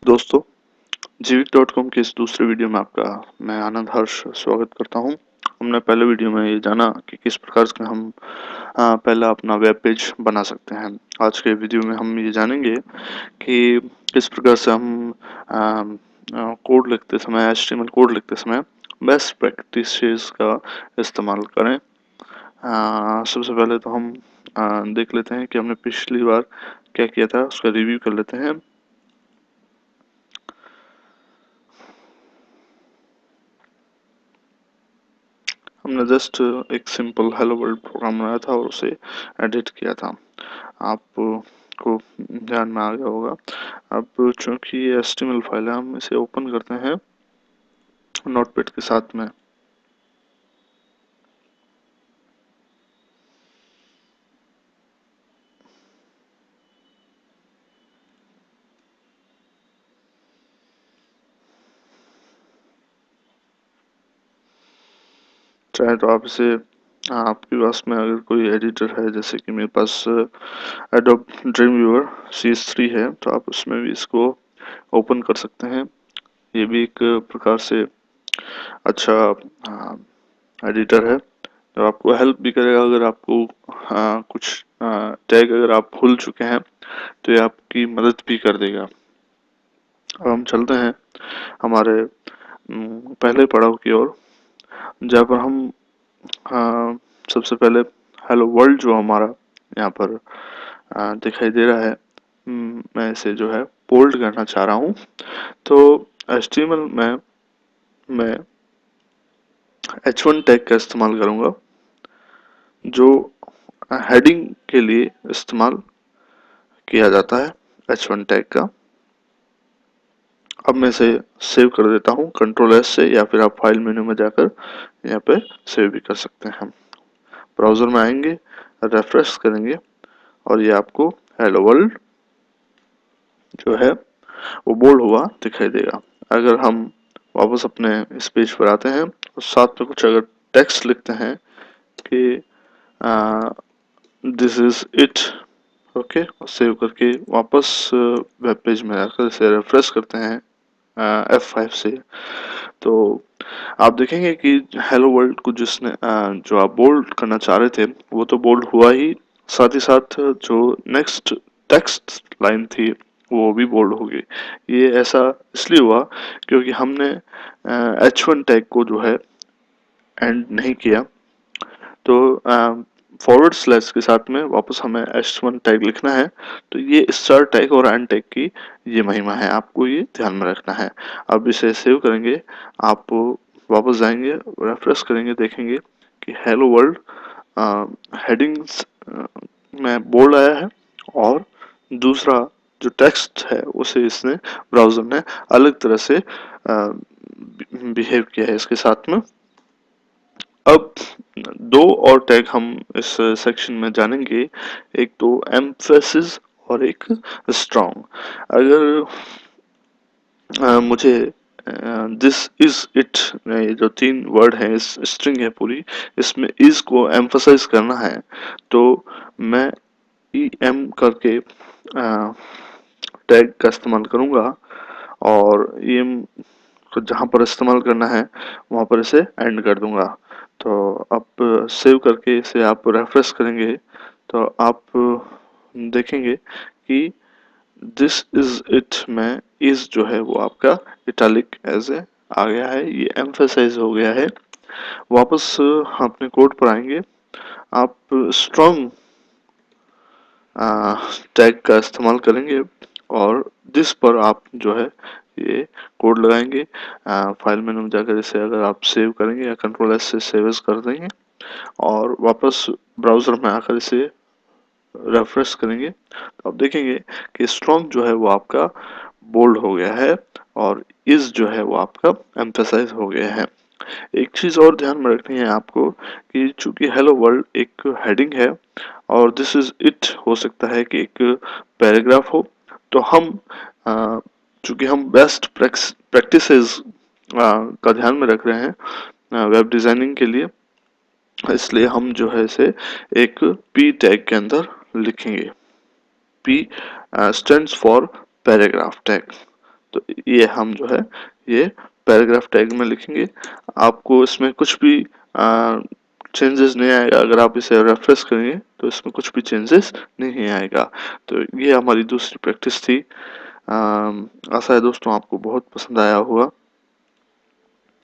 दोस्तों, जीविक.com के इस दूसरे वीडियो में आपका मैं आनंद हर्ष स्वागत करता हूं। हमने पहले वीडियो में ये जाना कि किस प्रकार से हम पहला अपना वेब पेज बना सकते हैं। आज के वीडियो में हम ये जानेंगे कि किस प्रकार से हम कोड लिखते समय HTML कोड लिखते समय बेस्ट प्रैक्टिसेस का इस्तेमाल करें। सबसे पहले तो हम देख लेते हैं कि हमने पिछली बार क्या किया था, उसका रिव्यू कर लेते हैं। हमने जस्ट एक सिंपल हेलो वर्ल्ड प्रोग्राम बनाया था और उसे एडिट किया था। आपको ध्यान में आ गया होगा। अब चूंकि ये HTML फाइल है, हम इसे ओपन करते हैं नोटपैड के साथ में। चाहे तो आप इसे आपके पास में अगर कोई एडिटर है, जैसे कि मेरे पास एडोब ड्रीमवीवर CS3 है, तो आप उसमें भी इसको ओपन कर सकते हैं। ये भी एक प्रकार से अच्छा एडिटर है जो आपको हेल्प भी करेगा। अगर आपको कुछ टैग अगर आप भूल चुके हैं तो ये आपकी मदद भी कर देगा। अब हम चलते हैं हमारे पहले पड़ाव की ओर, जहाँ पर हम सबसे पहले हेलो वर्ल्ड जो हमारा यहाँ पर दिखाई दे रहा है, मैं इसे जो है बोल्ड करना चाह रहा हूँ। तो HTML में मैं H1 टैग का इस्तेमाल करूँगा, जो हेडिंग के लिए इस्तेमाल किया जाता है H1 टैग का। अब मैं इसे सेव कर देता हूँ Ctrl+S से, या फिर आप फाइल मेन्यू में जाकर यहाँ पे सेव भी कर सकते हैं। ब्राउज़र में आएंगे, रेफ्रेश करेंगे और ये आपको हेलो वर्ल्ड जो है वो बोल्ड हुआ दिखाई देगा। अगर हम वापस अपने इस पेज पर आते हैं और साथ में कुछ अगर टेक्स्ट लिखते हैं कि दिस इज इट, ओके, और सेव करके वापस वेब पेज में आकर इसे रेफ्रेश करते हैं F5 से, तो आप देखेंगे कि हेलो वर्ल्ड को जो आप बोल्ड करना चाह रहे थे वो तो बोल्ड हुआ ही, साथ ही साथ जो नेक्स्ट टेक्स्ट लाइन थी वो भी बोल्ड हो गई। ये ऐसा इसलिए हुआ क्योंकि हमने H1 टैग को जो है एंड नहीं किया। तो फॉरवर्ड स्लैश के साथ में वापस हमें H1 टैग लिखना है। तो ये स्टार टैग और एंड टैग की ये महिमा है, आपको ये ध्यान में रखना है। अब इसे सेव करेंगे, आप वापस जाएंगे, रेफ्रेश करेंगे, देखेंगे कि हेलो वर्ल्ड हेडिंग्स में बोल्ड आया है, और दूसरा जो टेक्स्ट है उसे इसने ब्राउज़र ने अलग तरह से बिहेव किया है इसके साथ में। अब दो और टैग हम इस सेक्शन में जानेंगे, एक तो एम्फेसिस और एक स्ट्रॉन्ग। अगर मुझे दिस इज इट, ये जो तीन वर्ड है, इस स्ट्रिंग है पूरी, इसमें इज को एम्फसाइज करना है, तो मैं EM करके टैग का इस्तेमाल करूंगा, और EM को जहाँ पर इस्तेमाल करना है वहाँ पर इसे एंड कर दूंगा। तो अब सेव करके इसे आप रेफ्रेश करेंगे तो आप देखेंगे कि दिस इज इट में इज जो है वो आपका इटालिक एज ए आ गया है, ये एम्फेसाइज हो गया है। वापस अपने कोड पर आएंगे, आप स्ट्रॉन्ग टैग का इस्तेमाल करेंगे और दिस पर आप जो है ये कोड लगाएंगे। फाइल मेनू में जाकर इसे अगर आप सेव करेंगे या Ctrl+S से सेव एज कर देंगे और वापस ब्राउज़र में आकर इसे रेफ्रेश करेंगे, तो आप देखेंगे कि स्ट्रॉन्ग जो है वो आपका बोल्ड हो गया है और इज जो है वो आपका एम्फेसाइज हो गया है। एक चीज़ और ध्यान में रखनी है आपको कि चूंकि हेलो वर्ल्ड एक हेडिंग है और दिस इज इट हो सकता है कि एक पैराग्राफ हो, तो हम चूंकि हम बेस्ट प्रैक्टिसेस का ध्यान में रख रहे हैं वेब डिज़ाइनिंग के लिए, इसलिए हम जो है इसे एक P टैग के अंदर लिखेंगे। P stands for paragraph tag. तो ये हम जो है ये पैराग्राफ टैग में लिखेंगे। आपको इसमें कुछ भी चेंजेस नहीं आएगा। अगर आप इसे रेफ्रेश करेंगे तो इसमें कुछ भी चेंजेस नहीं आएगा। तो ये हमारी दूसरी प्रैक्टिस थी। आशा है दोस्तों आपको बहुत पसंद आया होगा।